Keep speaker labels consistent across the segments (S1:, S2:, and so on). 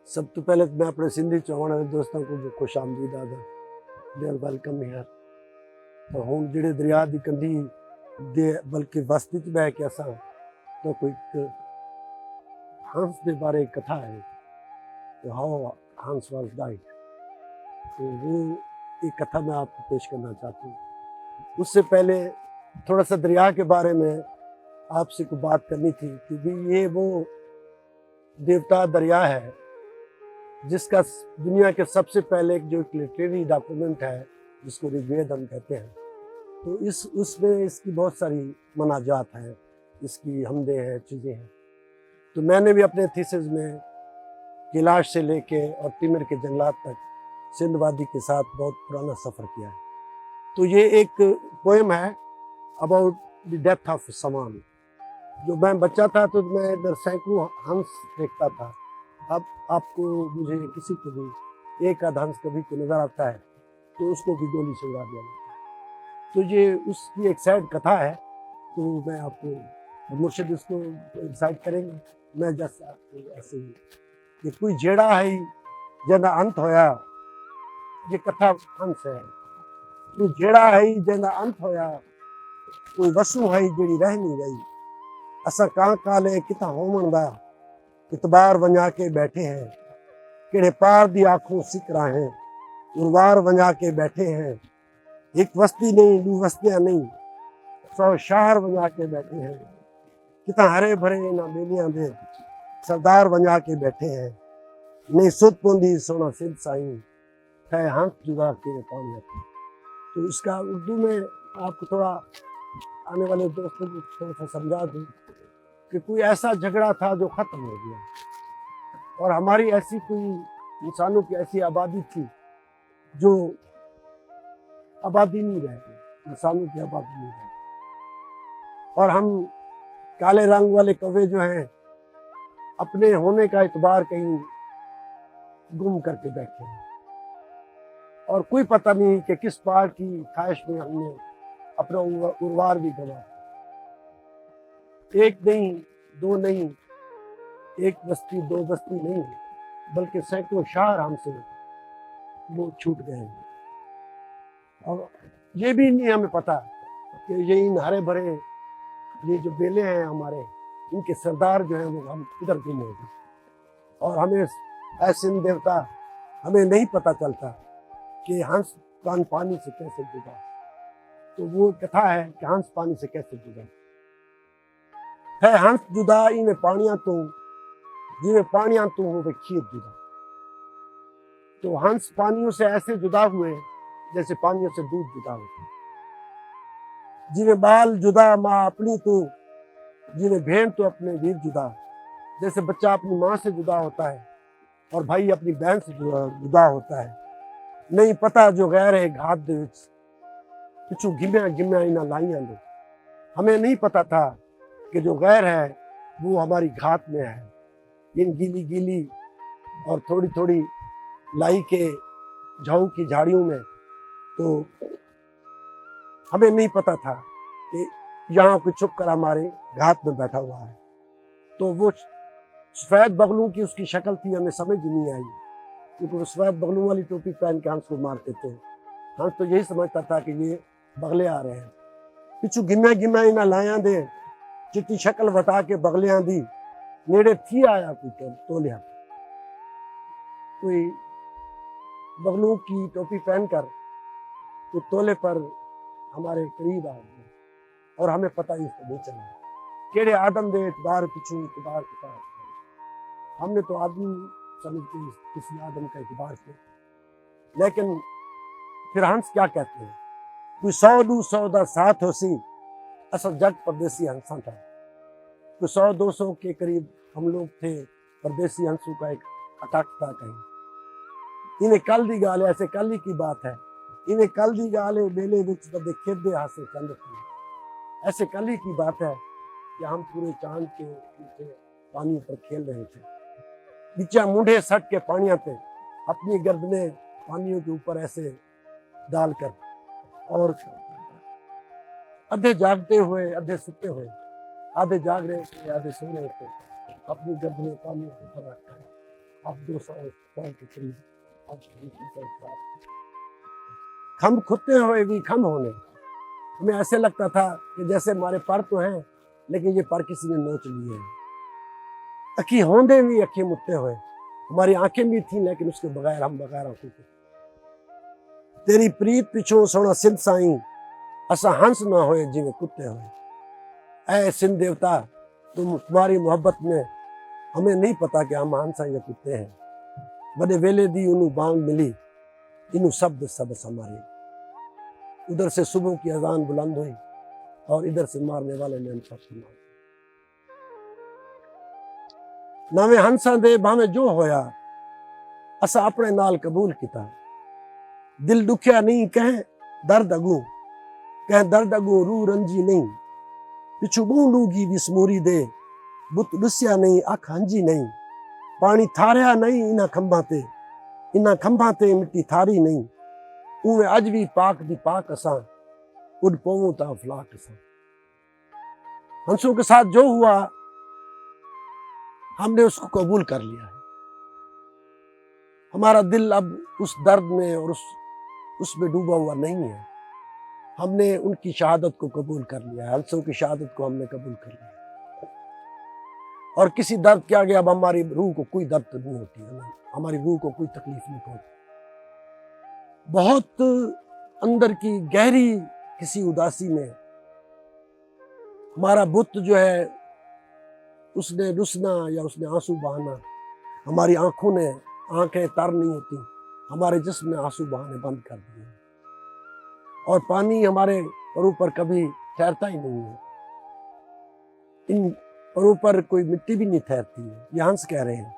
S1: सब तो पहले मैं अपने सिंधी चौहान वाले दोस्तों को खुश आमदीद आदा दे वेलकम हियर। तो हुण जिहड़े दरिया दी कंढी दे बल्कि बस्ती च बह के असां तो कोई हंस के बारे एक कथा है, तो हाउ हंस वाज डाइड। तो वो एक कथा मैं आपको पेश करना चाहता हूँ। उससे पहले थोड़ा सा दरिया के बारे में आपसे को बात करनी थी, क्योंकि ये वो देवता दरिया है जिसका दुनिया के सबसे पहले जो एक लिटरेरी डॉक्यूमेंट है जिसको ऋग्वेद हम कहते हैं। तो उसमें इसकी बहुत सारी मनाजात हैं, इसकी हमदे हैं, चीज़ें हैं। तो मैंने भी अपने थीसिस में कैलाश से लेके और तिमिर के जंगलात तक सिंध वादी के साथ बहुत पुराना सफ़र किया है। तो ये एक पोएम है अबाउट द डेथ ऑफ समान। जो मैं बच्चा था तो मैं इधर सैकड़ों हंस देखता था। अब आपको मुझे किसी को भी एक आध हंस कभी को नज़र आता है तो उसको भी गोली से उड़ा दिया जाता है। तो ये उसकी एक सैड कथा है। तो मैं आपको मुर्शिद इसको इंसाइट करेंगे। मैं जैसे आपको ऐसे ही कि कोई जेड़ा है जना अंत होया, ये कथा हंस है। कोई जेड़ा है जना अंत होया, कोई वसू है जेड़ी रह नहीं गई। असा कां काले किता होमन दा इतबार वंजा के बैठे हैं। किड़े पार दी आंखों सिकरा हैं, उर्वार वंजा के बैठे हैं। एक वस्ती नहीं, दो वस्तियां नहीं, 100 शहर वंजा के बैठे हैं। किता हरे भरे ना बेलियां दे सरदार वंजा के बैठे हैं। नहीं सुत पुंदी सोना सिद्ध साई, है हाथ जुदा के पानी। तो इसका उर्दू में आपको थोड़ा आने वाले दोस्तों को थोड़ा सा समझा दूँ कि कोई ऐसा झगड़ा था जो खत्म हो गया, और हमारी ऐसी कोई इंसानों की ऐसी आबादी थी जो आबादी नहीं रह गई, इंसानों की आबादी नहीं रह गई। और हम काले रंग वाले कौवे जो हैं अपने होने का इतबार कहीं गुम करके बैठे हैं, और कोई पता नहीं कि किस पार की ख्वाहिश में हमने अपना उर्वार भी गंवा। एक नहीं, दो नहीं, एक बस्ती दो बस्ती नहीं, बल्कि सैकड़ों शहर हमसे वो छूट गए हैं। और ये भी नहीं हमें पता कि ये इन हरे भरे ये जो बेले हैं हमारे, इनके सरदार जो हैं वो हम किधर गुम हो गए। और हमें ऐसे देवता हमें नहीं पता चलता कि हंस पानी से कैसे जुड़ा। तो वो कथा है कि हंस पानी से कैसे जुड़ा है। हंस जुदा इन पानिया तो जिन्हें पानिया तो हो वे खीर जुदा। तो हंस पानियों से ऐसे जुदा हुए जैसे पानियों से दूध जुदा होता है। जिन्हें बाल जुदा माँ अपनी तो, जिन्हें भेड़ तो अपने वीर जुदा। जैसे बच्चा अपनी माँ से जुदा होता है और भाई अपनी बहन से जुदा होता है। नहीं पता जो गैर है घात दे विच पिछू गिम्या गिम्या इना लाइया दे। हमें नहीं पता था कि जो गैर है वो हमारी घात में है, इन गीली गीली और थोड़ी थोड़ी लाई के झाऊ की झाड़ियों में। तो हमें नहीं पता था कि यहाँ कोई छुप कर हमारे घात में बैठा हुआ है। तो वो सफ़ेद बगलों की उसकी शक्ल थी, हमें समझ नहीं आई, क्योंकि वो सफ़ेद बगलों वाली टोपी पहन के हंस को मारते थे। हंस तो यही समझता था कि ये बगले आ रहे हैं। पिछू गिम्या गिम्या इना लाया दे चिट्टी शक्ल वटा के बगलियां दी। नेड़े थी आया कोई तोलिया, कोई बगलों की टोपी पहनकर तो तोले पर हमारे करीब आ गए, और हमें पता ही इसको नहीं चला केड़े आदम दे इतबार पिछू इतबार के। हमने तो आदमी समझ के किसी आदम का इतबार किया। लेकिन फिर हंस क्या कहते हैं, कोई 100 दू 100 दा साथ हो सी असल जग परदेसी हंसा था। कोई 100-200 के करीब हम लोग थे, परदेसी हंसों का एक अटक था कहीं। इन्हें कल दी गाल, ऐसे कल ही की बात है, इन्हें कल दी गाल मेले विच बदे खेदे हासे चंद थे। ऐसे कल ही की बात है कि हम पूरे चांद के नीचे पानी पर खेल रहे थे। नीचे मुंडे सट के पानिया पे अपनी गर्दनें पानियों के ऊपर ऐसे डालकर, और आधे जागते हुए आधे सुते हुए, आधे जाग रहे थे आधे सो रहे थे, अपनी गर्दनें पानियों के ऊपर रखकर अब 200 साल के करीब अब खम खुदते हुए भी खम होने। हमें ऐसे लगता था कि जैसे हमारे पर तो हैं, लेकिन ये पर किसी ने नोच लिए हैं। अखी होंदे भी अखी मुत्ते हुए, हमारी आंखें भी थी लेकिन उसके बगैर हम बगैर आंखों के। तेरी प्रीत पिछों सोना सिंध साईं, असा हंस ना होए जिਵੇਂ कुत्ते हुए। ऐ सिंध देवता, तुम्हारी मोहब्बत में हमें नहीं पता कि हम हंस या कुत्ते हैं। बड़े वेले दी उन्हें बांग मिली, इन्हू शब्द सबस हमारे। उधर से सुबह की अजान बुलंद हुई और इधर से मारने वाले ने हम सब सुना। नावे हंसा दे भावे जो होया, असा अपने नाल कबूल किता। दिल दुखिया नहीं कह दर्द अगू, कह दर्द अगू रू रंजी नहीं। पिछू बू लूगी विस्मूरी दे, बुत दुस्या नहीं अख हंजी नहीं। पानी थारिया नहीं इन्हां खंभा ते, इन्हां खंभा ते मिट्टी थारी नहीं। उवे अज भी पाक दी पाक असां, उड़ पवूं ता फलाक असां। हंसों के साथ जो हुआ हमने उसको कबूल कर लिया है। हमारा दिल अब उस दर्द में और उसमें डूबा हुआ नहीं है। हमने उनकी शहादत को कबूल कर लिया है। हंसों की शहादत को हमने कबूल कर लिया और किसी दर्द के आगे अब हमारी रूह को कोई दर्द नहीं होती है, हमारी रूह को कोई तकलीफ नहीं पहुंचती। बहुत अंदर की गहरी किसी उदासी में हमारा बुत जो है उसने रुसना या उसने आंसू बहाना, हमारी आंखों ने आंखें तर नहीं होती, हमारे जिस्म ने आंसू बहाने बंद कर दिए और पानी हमारे परों पर कभी ठहरता ही नहीं है। इन परों पर कोई मिट्टी भी नहीं ठहरती है। ये हंस कह रहे हैं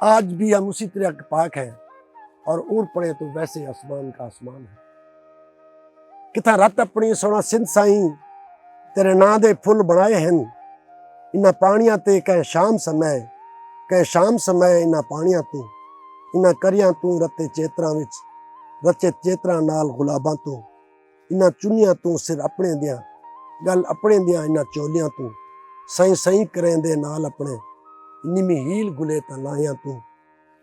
S1: आज भी हम उसी तरह के पाक हैं और उड़ पड़े तो वैसे आसमान का आसमान है। किथा रत अपनी सोना सिंध साईं, तेरे नां दे फुल बनाए हैं। इन्हां पानियां ते कह शाम समय इन्हां पानियां तू, इन्हां करियां तू रते चेतरा विच, रचे चेतरा नाल गुलाबां तू। इन्हां चुनियां तू सिर अपने दियां, गल अपने दियां इन्हां चोलियां तू। सही सही करें दे नाल अपने, निमी हील गुले ता लाहियां तू।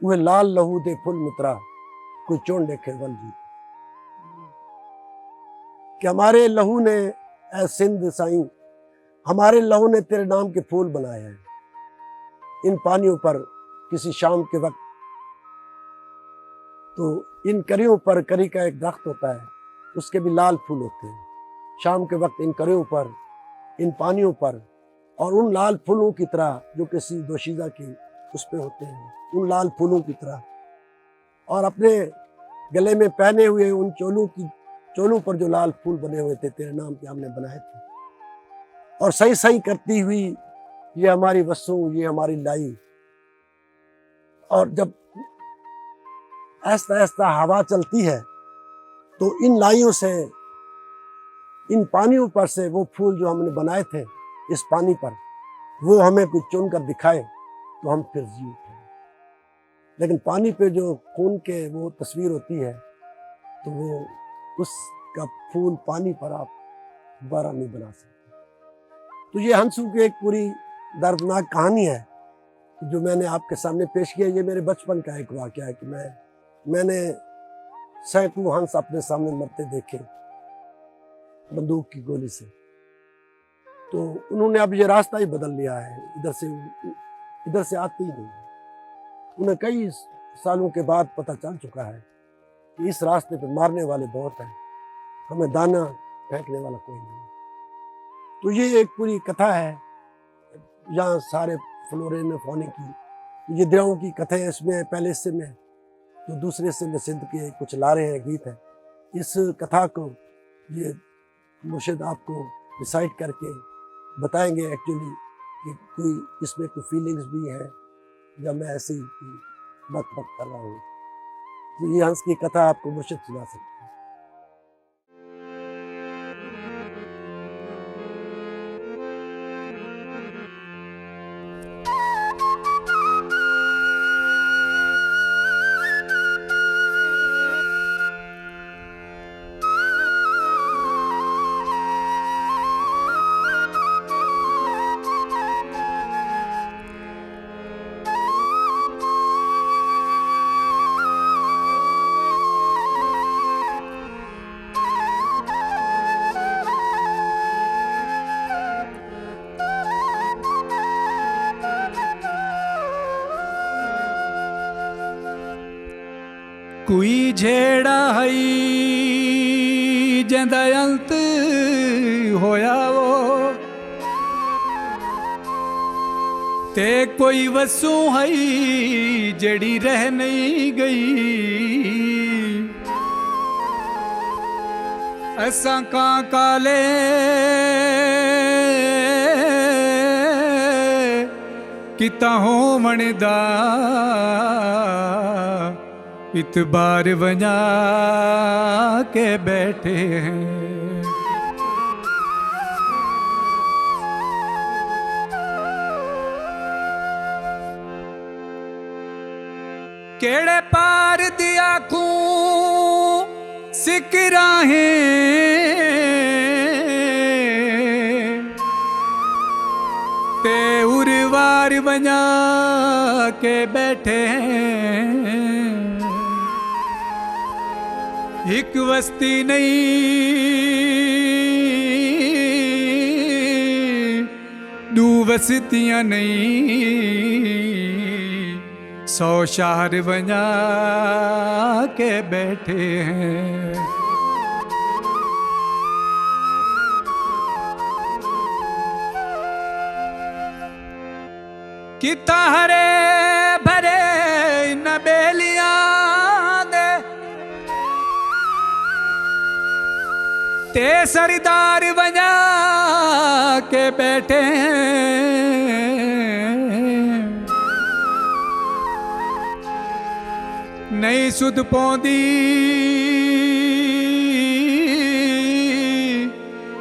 S1: उहे लाल लहू दे फुल मित्रा, कोई चोन देखे वल जी। कि हमारे लहू ने ऐ सिंध साईं, हमारे लहू ने तेरे नाम के फूल बनाए हैं। इन पानियों पर किसी शाम के वक्त तो इन करियों पर, करी का एक दरख्त होता है, उसके भी लाल फूल होते हैं। शाम के वक्त इन करियों पर, इन पानियों पर और उन लाल फूलों की तरह जो किसी दोशीज़ा की उस पे होते हैं, उन लाल फूलों की तरह और अपने गले में पहने हुए उन चोलों पर जो लाल फूल बने हुए थे तेरे नाम के हमने बनाए थे। और सही सही करती हुई ये हमारी वसु, ये हमारी लाई। और जब ऐसा ऐसा हवा चलती है तो इन लाइयों से, इन पानियों पर से वो फूल जो हमने बनाए थे इस पानी पर, वो हमें कुछ चुन कर दिखाए तो हम फिर जी उठे। लेकिन पानी पे जो खून के वो तस्वीर होती है तो वो उसका फूल पानी पर आप दोबारा नहीं बना सकते। तो ये हंसू की एक पूरी दर्दनाक कहानी है जो मैंने आपके सामने पेश किया। ये मेरे बचपन का एक वाकया है कि मैंने सैकड़ों हंस अपने सामने मरते देखे बंदूक की गोली से। तो उन्होंने अब ये रास्ता ही बदल लिया है, इधर से आते ही नहीं। उन्हें कई सालों के बाद पता चल चुका है कि इस रास्ते पे मारने वाले बहुत हैं, हमें दाना फेंकने वाला कोई नहीं। तो ये एक पूरी कथा है यहाँ सारे फ्लोरे ने फौने की। ये दरियाओं की कथा है, इसमें पहले हिस्से में तो दूसरे हिस्से में सिंध के कुछ लारे हैं, गीत है। इस कथा को ये मुर्शिद आपको डिसाइड करके बताएंगे एक्चुअली कि कोई इसमें कोई फीलिंग्स भी है या मैं ऐसे ही बक कर रहा हूँ। तो ये हंस की कथा आपको मुर्शिद सुना सकते हैं।
S2: कोई झेड़ा हई जंदा अंत होया वो, ते कोई वसू हई जड़ी रह नहीं गई। असां कां काले किता हो मणदा इतबार वञा के बैठे हैं। केड़े पार दिया खूं सिकरा है, ते उरवार बना के बैठे हैं। एक वस्ती नहीं दू वस्तियां नहीं, 100 शहर बना के बैठे हैं। किता हरे भरे न बेलियां दे, ते सरदार बना के बैठे हैं। नहीं सुध पौंदी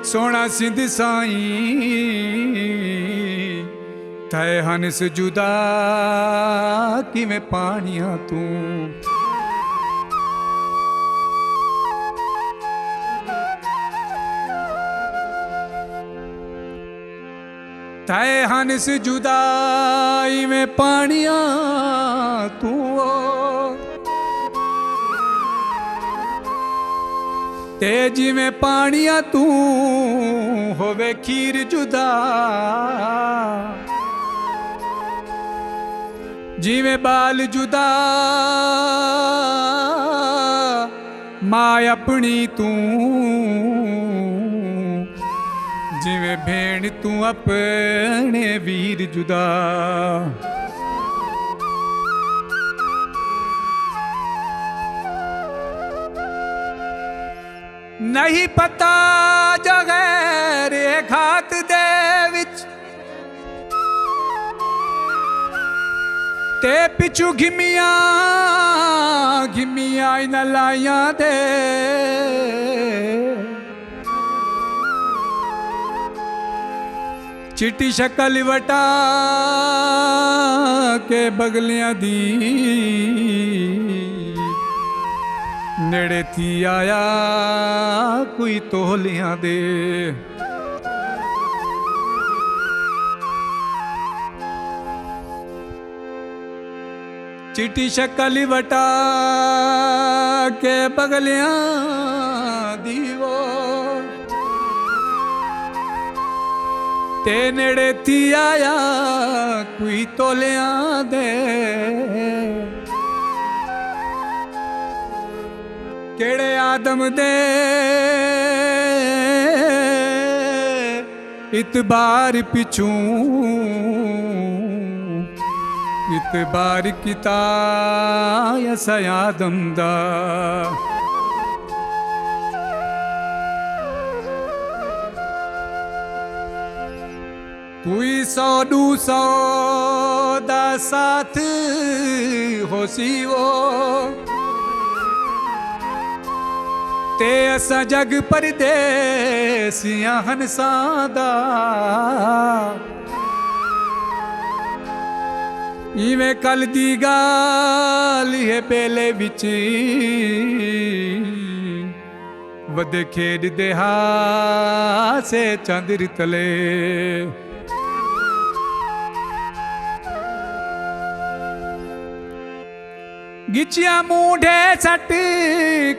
S2: सोना सिंध साईं, तय हंस जुदा किवें पानिया तू। तय हंस जुदाई में पानिया तू, ते जिवें पानिया तू होवे खीर जुदा। जिवें बाल जुदा मां अपनी तू, जिवें भेण तू अपने वीर जुदा। नहीं पता जो गैर घात दे विच, ते पिछू घिमिया घिमिया इन लाइया दे। चिट्टी शक्ल वटा के बगलियां दी, नेड़े थी आया कोई तोलियां दे। चिट्टी शक्ल वटा के बगलियां दीवो, ते नेड़े थी आया कोई तोलियां दे। केड़े आदम दे इतबार पिछू, इतबार किता ऐसा आदम दा। कोई 100-200 दा साथ होसी वो, ते असा जग परदेसियां हंसां दा। इवें कल दी गाल है बेले विच, वद खेड दे हासे चंद्र तले। गिचिया मूढ़े सट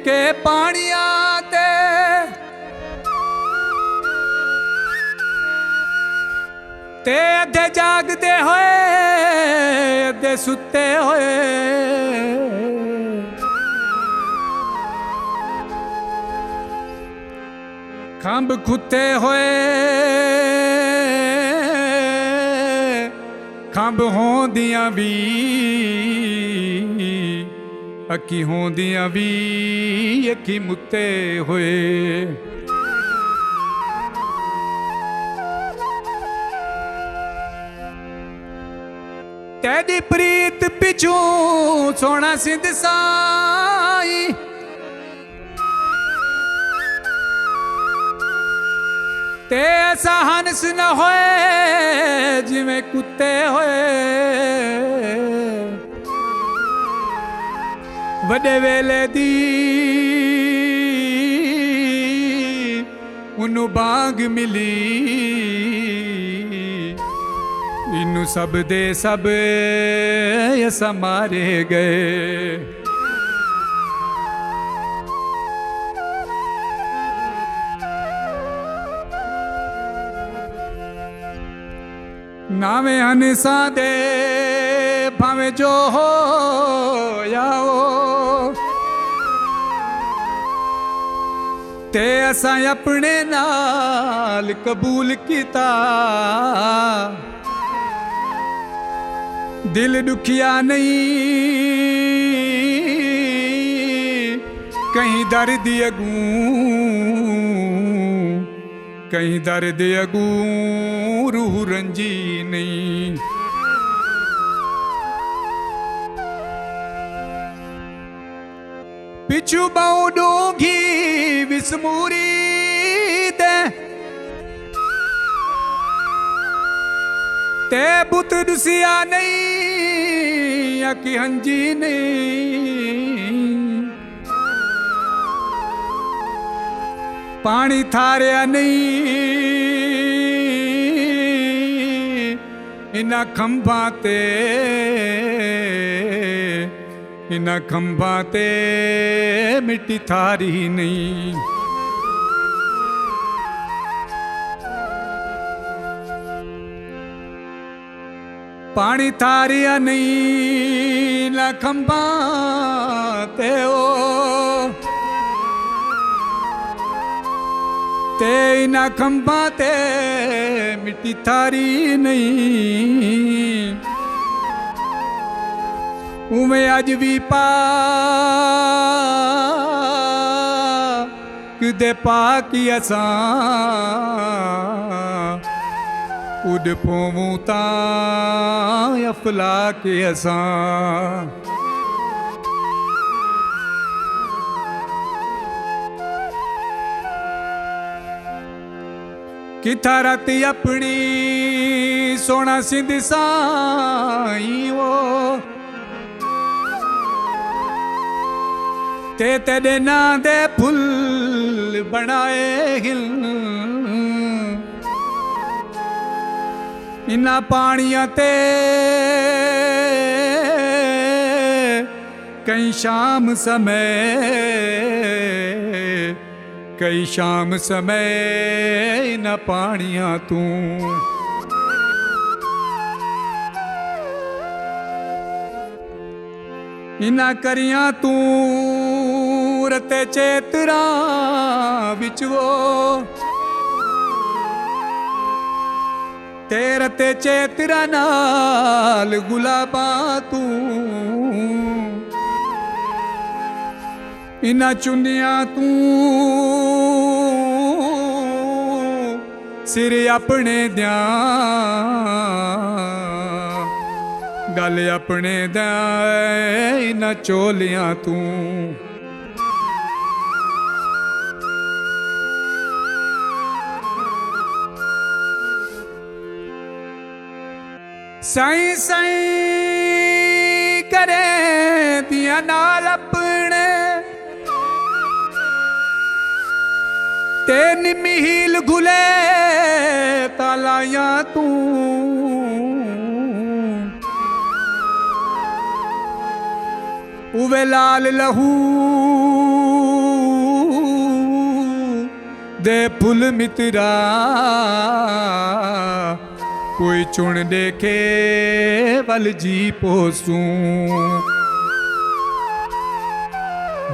S2: के पानिया ते, ते अधे जागदे होए अधे सुते होए। खंब खुते होए खंब होंदियां भी अखी होंदियां भी अखी मुते होए तेरी प्रीत पिछू सोना सिंध साई ते ऐसा हंस न होए जिवें कुत्ते होए वडे वेले दी उन्नू बांग मिली इनू सब दे सब ऐसा मारे गए नावे हंसा दे भावे जो हो याओ ते असां अपने नाल कबूल किता दिल दुखिया नहीं कहीं दर्द कहीं दर्द अगू रूह रंजी नहीं पिछू बाऊ डूंगी विस्मूरी दे ते बुत दुसिया नहीं अकी हंजी नहीं पानी थारिया नहीं इना खंभा ते मिट्टी थारी नहीं पानी थारिया नहीं ना खंभा ते ओ ते इना खंभा ते मिट्टी थारी नहीं उमें अज भी पा किदे पा की असां उड पोवूं तां अफला के असां किथा राती अपनी सोना सिंध साई वो ते तेरे ना दे फुल बनाए हिल इना पानिया ते कई शाम समय इना पानिया तू इना करिया तू रते चेतरा विच वो तेरे ते चेतरा नाल गुलाबा तू इना चुनिया तू सिर अपने द्या गल अपने द्या इना चोलिया तू साई साई करे दिया नाल अपने तेन मिहिल घुले तालाया तू उवे लाल लहू दे फुल मित्रा कोई चुन देखे वल जी पोसूं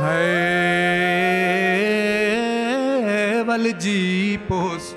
S2: है वल जी पोस